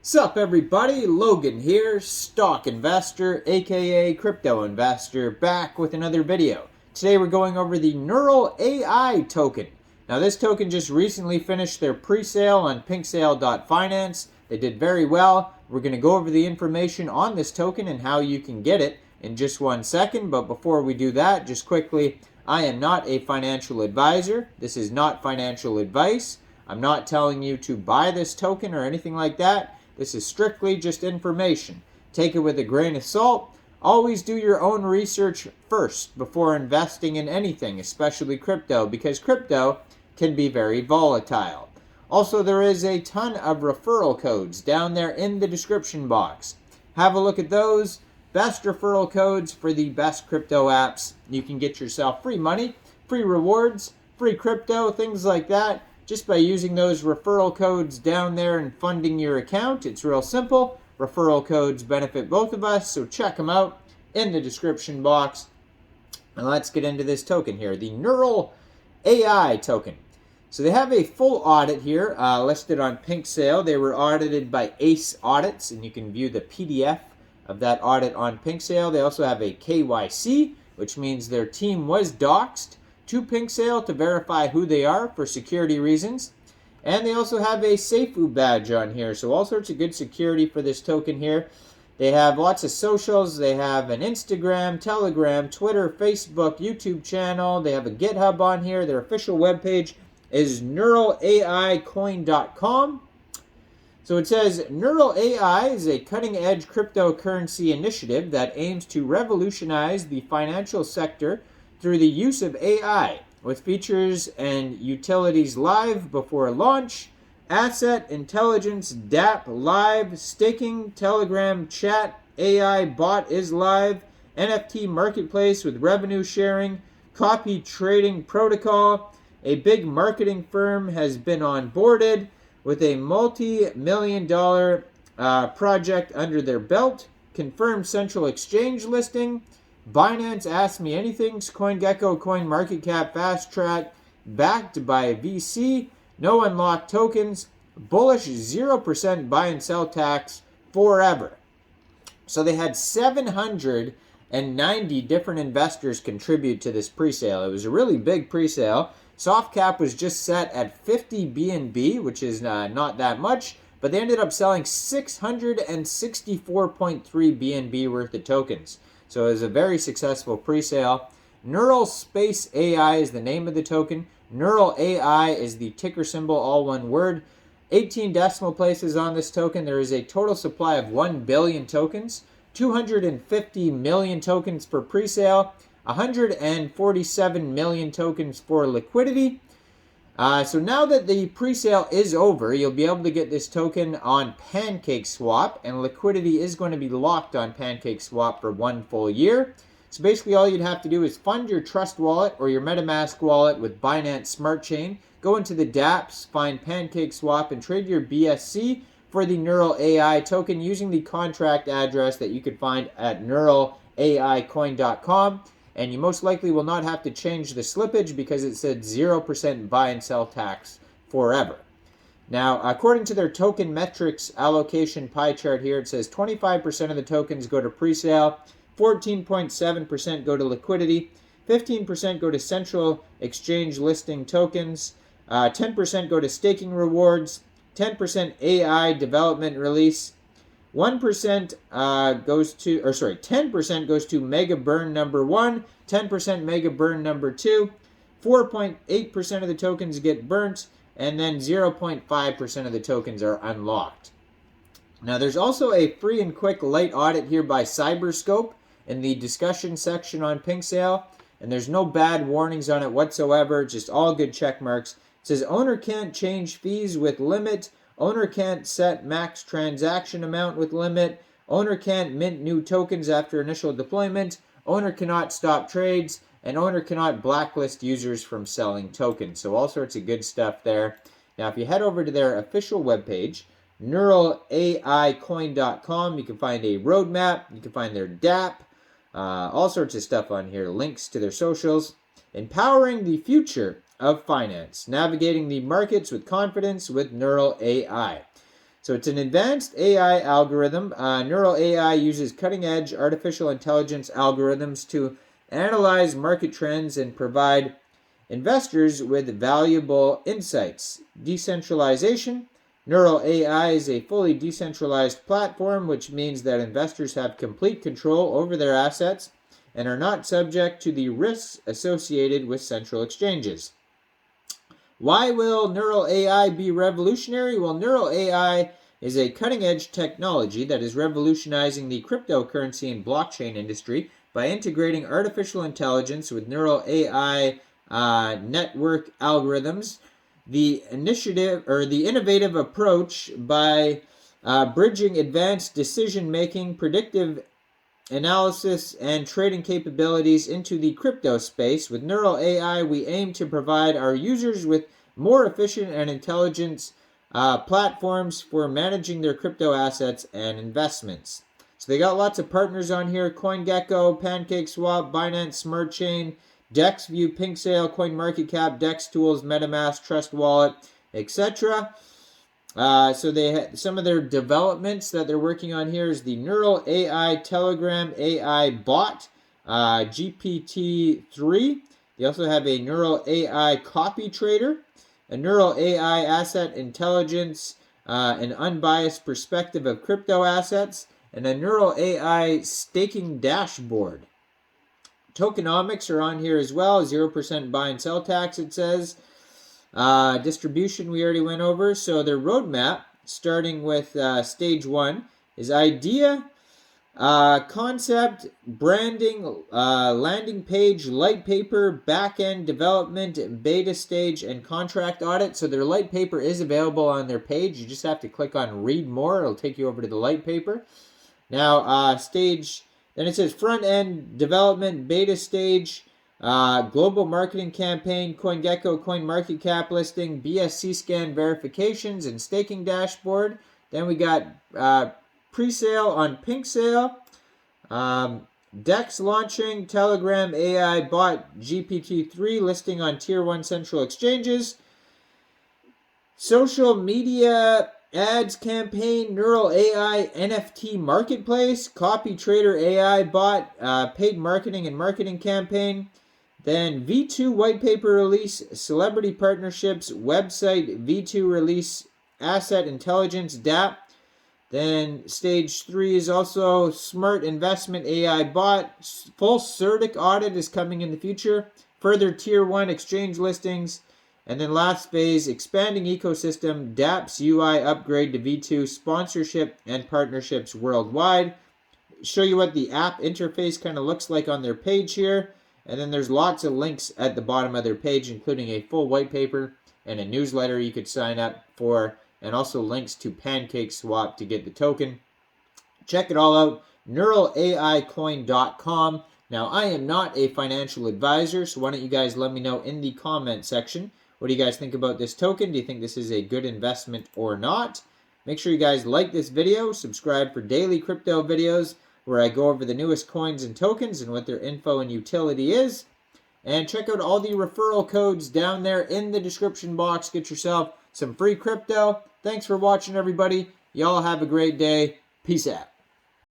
Sup everybody, Logan here, stock investor aka crypto investor, back with another video. Today we're going over the Neuralai token. Now this token just recently finished their pre-sale on pinksale.finance. They did very well. We're going to go over the information on this token and how you can get it in just 1 second. But before we do that, just quickly, I am not a financial advisor. This is not financial advice. I'm not telling you to buy this token or anything like that. This is strictly just information. Take it with a grain of salt. Always do your own research first before investing in anything, especially crypto, because crypto can be very volatile. Also, there is a ton of referral codes down there in the description box. Have a look at those. Best referral codes for the best crypto apps. You can get yourself free money, free rewards, free crypto, things like that, just by using those referral codes down there and funding your account. It's real simple. Referral codes benefit both of us, so check them out in the description box. And let's get into this token here, the Neuralai token. So they have a full audit here listed on PinkSale. They were audited by Ace Audits, and you can view the PDF of that audit on PinkSale. They also have a KYC, which means their team was doxed to PinkSale to verify who they are for security reasons. And they also have a Seifu badge on here, so all sorts of good security for this token here. They have lots of socials. They have an Instagram, Telegram, Twitter, Facebook, YouTube channel. They have a GitHub on here. Their official webpage is neuralaicoin.com. So it says, Neuralai is a cutting-edge cryptocurrency initiative that aims to revolutionize the financial sector through the use of AI, with features and utilities live before launch, asset intelligence, DApp live, staking, Telegram chat, AI bot is live, NFT marketplace with revenue sharing, copy trading protocol. A big marketing firm has been onboarded with a multi-million-dollar project under their belt, confirmed central exchange listing, Binance Ask Me Anything's CoinGecko CoinMarketCap Fast Track, backed by VC, no unlocked tokens, bullish 0% buy and sell tax forever. So they had 790 different investors contribute to this pre-sale. It was a really big pre-sale. Soft cap was just set at 50 BNB, which is not that much, but they ended up selling 664.3 BNB worth of tokens. So it was a very successful pre-sale. Neural Space AI is the name of the token. Neuralai is the ticker symbol, all one word. 18 decimal places on this token. There is a total supply of 1 billion tokens, 250 million tokens for pre-sale, 147 million tokens for liquidity. So now that the pre-sale is over, you'll be able to get this token on PancakeSwap, and liquidity is going to be locked on PancakeSwap for 1 full year. So basically all you'd have to do is fund your Trust wallet or your MetaMask wallet with Binance Smart Chain, go into the dApps, find PancakeSwap, and trade your BSC for the Neuralai token using the contract address that you could find at neuralaicoin.com. And you most likely will not have to change the slippage because it said 0% buy and sell tax forever. Now, according to their token metrics allocation pie chart here, it says 25% of the tokens go to pre-sale, 14.7% go to liquidity, 15% go to central exchange listing tokens, 10% go to staking rewards, 10% AI development release, 10% goes to Mega Burn number 1, 10% Mega Burn number 2, 4.8% of the tokens get burnt, and then 0.5% of the tokens are unlocked. Now there's also a free and quick light audit here by Cyberscope in the discussion section on PinkSale, and there's no bad warnings on it whatsoever, just all good check marks. It says owner can't change fees with limit, owner can't set max transaction amount with limit, owner can't mint new tokens after initial deployment, owner cannot stop trades, and owner cannot blacklist users from selling tokens. So all sorts of good stuff there. Now if you head over to their official webpage, neuralaicoin.com, you can find a roadmap, you can find their DApp, all sorts of stuff on here, links to their socials. Empowering the future of finance, navigating the markets with confidence with Neuralai. So it's an advanced AI algorithm. Neural AI uses cutting-edge artificial intelligence algorithms to analyze market trends and provide investors with valuable insights. Decentralization. Neural AI is a fully decentralized platform, which means that investors have complete control over their assets and are not subject to the risks associated with central exchanges. Why will Neural AI be revolutionary? Well, Neural AI is a cutting-edge technology that is revolutionizing the cryptocurrency and blockchain industry by integrating artificial intelligence with Neural AI network algorithms. The innovative approach by bridging advanced decision-making, predictive analysis, and trading capabilities into the crypto space. With Neural AI, we aim to provide our users with more efficient and intelligent platforms for managing their crypto assets and investments. So they got lots of partners on here: CoinGecko, PancakeSwap, Binance Smart Chain, DexView, PinkSale, CoinMarketCap, DexTools, MetaMask, Trust Wallet, etc. So they some of their developments that they're working on here is the Neural AI Telegram AI bot, GPT-3. They also have a Neural AI copy trader, a Neural AI asset intelligence, an unbiased perspective of crypto assets, and a Neural AI staking dashboard. Tokenomics are on here as well. 0% buy and sell tax, it says. Distribution we already went over. So their roadmap, starting with stage 1, is idea, concept, branding, landing page, light paper, back-end development, beta stage, and contract audit. So their light paper is available on their page. You just have to click on read more. It'll take you over to the light paper. Now, then it says front-end development, beta stage, global marketing campaign, CoinGecko, CoinMarketCap listing, BSC scan verifications, and staking dashboard. Then we got pre-sale on PinkSale, Dex launching, Telegram AI bot GPT-3 listing on Tier 1 central exchanges, social media ads campaign, Neural AI NFT marketplace, copy trader AI bot, paid marketing and marketing campaign. Then V2 white paper release, celebrity partnerships, website V2 release, asset intelligence, DApp. Then stage 3 is also smart investment AI bot. Full CERDIC audit is coming in the future. Further Tier 1 exchange listings. And then last phase, expanding ecosystem, dApps UI upgrade to V2, sponsorship and partnerships worldwide. Show you what the app interface kind of looks like on their page here. And then there's lots of links at the bottom of their page, including a full white paper and a newsletter you could sign up for, and also links to PancakeSwap to get the token. Check it all out, neuralaicoin.com. Now, I am not a financial advisor, so why don't you guys let me know in the comment section. What do you guys think about this token? Do you think this is a good investment or not? Make sure you guys like this video, subscribe for daily crypto videos where I go over the newest coins and tokens and what their info and utility is. And check out all the referral codes down there in the description box. Get yourself some free crypto. Thanks for watching, everybody. Y'all have a great day. Peace out.